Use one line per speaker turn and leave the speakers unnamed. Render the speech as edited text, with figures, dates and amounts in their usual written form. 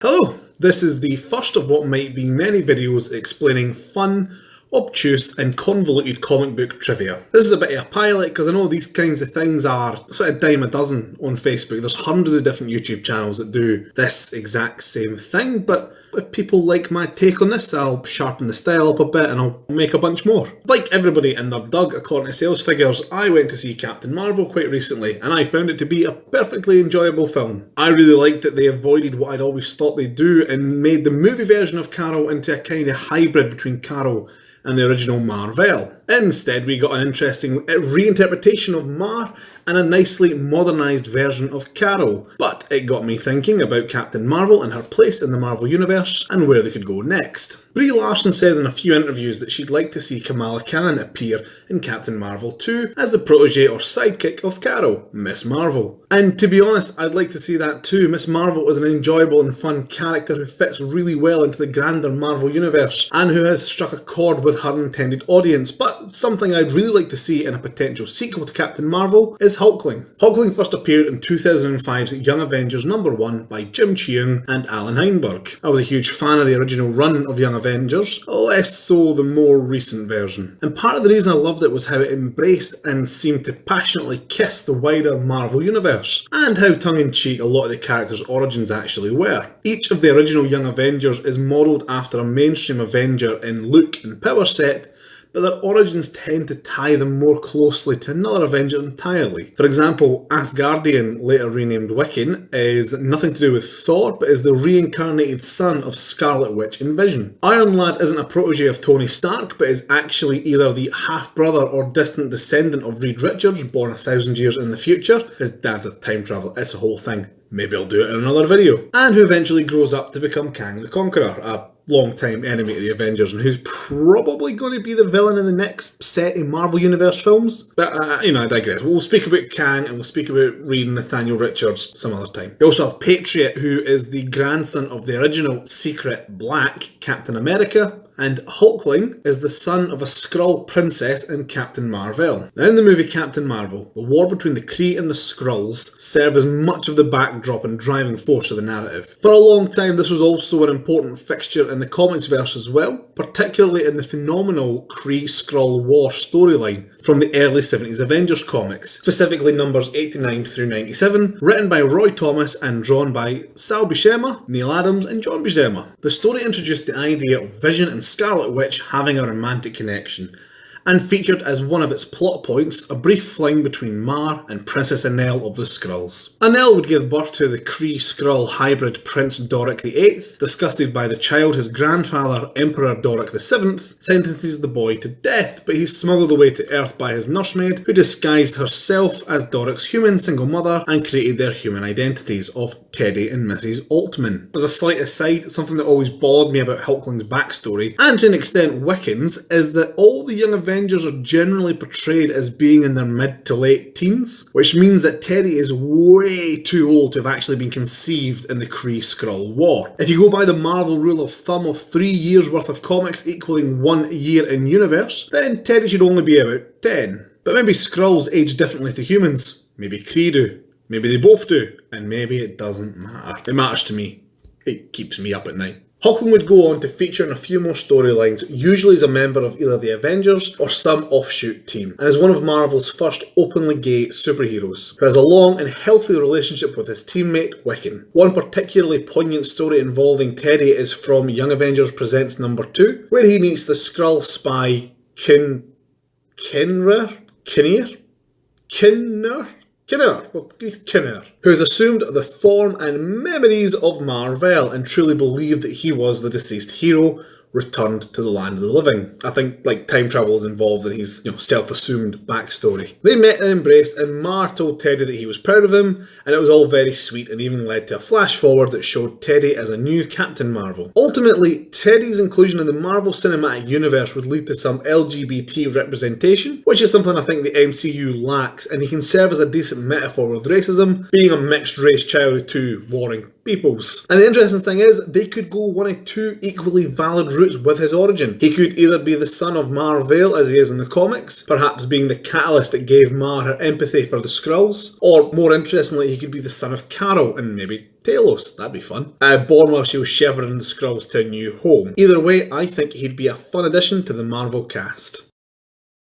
Hello, this is the first of what might be many videos explaining fun, obtuse and convoluted comic book trivia. This is a bit of a pilot because I know these kinds of things are sort of dime a dozen on Facebook. There's hundreds of different YouTube channels that do this exact same thing, but if people like my take on this, I'll sharpen the style up a bit and I'll make a bunch more. Like everybody and their Doug, according to sales figures, I went to see Captain Mar-Vell quite recently and I found it to be a perfectly enjoyable film. I really liked that they avoided what I'd always thought they'd do and made the movie version of Carol into a kind of hybrid between Carol and the original Mar-Vell. Instead, we got an interesting reinterpretation of Mar and a nicely modernised version of Carol. But it got me thinking about Captain Mar-Vell and her place in the Marvel Universe and where they could go next. Brie Larson said in a few interviews that she'd like to see Kamala Khan appear in Captain Mar-Vell 2 as the protege or sidekick of Carol, Miss Marvel. And to be honest, I'd like to see that too. Miss Marvel is an enjoyable and fun character who fits really well into the grander Marvel Universe and who has struck a chord with her intended audience. But something I'd really like to see in a potential sequel to Captain Mar-Vell is Hulkling. Hulkling first appeared in 2005's Young Avengers #1 by Jim Cheung and Alan Heinberg. I was a huge fan of the original run of Young Avengers, less so the more recent version. And part of the reason I loved it was how it embraced and seemed to passionately kiss the wider Marvel Universe, and how tongue-in-cheek a lot of the characters' origins actually were. Each of the original Young Avengers is modelled after a mainstream Avenger in look and power set, but their origins tend to tie them more closely to another Avenger entirely. For example, Asgardian, later renamed Wiccan, is nothing to do with Thor, but is the reincarnated son of Scarlet Witch and Vision. Iron Lad isn't a protege of Tony Stark, but is actually either the half-brother or distant descendant of Reed Richards, born 1,000 years in the future. His dad's a time traveller, it's a whole thing. Maybe I'll do it in another video. And who eventually grows up to become Kang the Conqueror, a long-time enemy to the Avengers and who's probably going to be the villain in the next set of Marvel Universe films. But, I digress. We'll speak about Kang and we'll speak about Reed and Nathaniel Richards some other time. We also have Patriot, who is the grandson of the original Secret Black Captain America, and Hulkling is the son of a Skrull princess in Captain Mar-Vell. Now in the movie Captain Mar-Vell, the war between the Kree and the Skrulls serve as much of the backdrop and driving force of the narrative. For a long time this was also an important fixture in the comics verse as well, particularly in the phenomenal Kree-Skrull war storyline from the early 70s Avengers comics, specifically numbers 89 through 97, written by Roy Thomas and drawn by Sal Buscema, Neil Adams and John Buscema. The story introduced the idea of Vision and Scarlet Witch having a romantic connection, and featured as one of its plot points a brief fling between Mar and Princess Anel of the Skrulls. Anel would give birth to the Kree-Skrull hybrid Prince Doric VIII. Disgusted by the child, his grandfather, Emperor Doric VII, sentences the boy to death, but he's smuggled away to Earth by his nursemaid, who disguised herself as Doric's human single mother and created their human identities of Teddy and Mrs. Altman. As a slight aside, something that always bothered me about Hulkling's backstory, and to an extent Wiccan's, is that all the young Avengers are generally portrayed as being in their mid to late teens, which means that Teddy is way too old to have actually been conceived in the Kree-Skrull War. If you go by the Marvel rule of thumb of 3 years worth of comics equaling 1 year in universe, then Teddy should only be about 10. But maybe Skrulls age differently to humans, maybe Kree do, maybe they both do, and maybe it doesn't matter. It matters to me. It keeps me up at night. Hulkling would go on to feature in a few more storylines, usually as a member of either the Avengers or some offshoot team, and is one of Marvel's first openly gay superheroes, who has a long and healthy relationship with his teammate Wiccan. One particularly poignant story involving Teddy is from Young Avengers Presents #2, where he meets the Skrull spy Kinner, who has assumed the form and memories of Mar-Vell and truly believed that he was the deceased hero returned to the land of the living. I think time travel is involved in his self-assumed backstory. They met and embraced, and Mar told Teddy that he was proud of him, and it was all very sweet and even led to a flash forward that showed Teddy as a new Captain Marvel. Ultimately, Teddy's inclusion in the Marvel Cinematic Universe would lead to some LGBT representation, which is something I think the MCU lacks, and he can serve as a decent metaphor with racism, being a mixed race child of two warring peoples. And the interesting thing is, they could go one of two equally valid routes with his origin. He could either be the son of Mar-Vell as he is in the comics, perhaps being the catalyst that gave Mar her empathy for the Skrulls, or more interestingly, he could be the son of Carol and maybe Talos, that'd be fun. Born while she was shepherding the Skrulls to a new home. Either way, I think he'd be a fun addition to the Mar-Vell cast.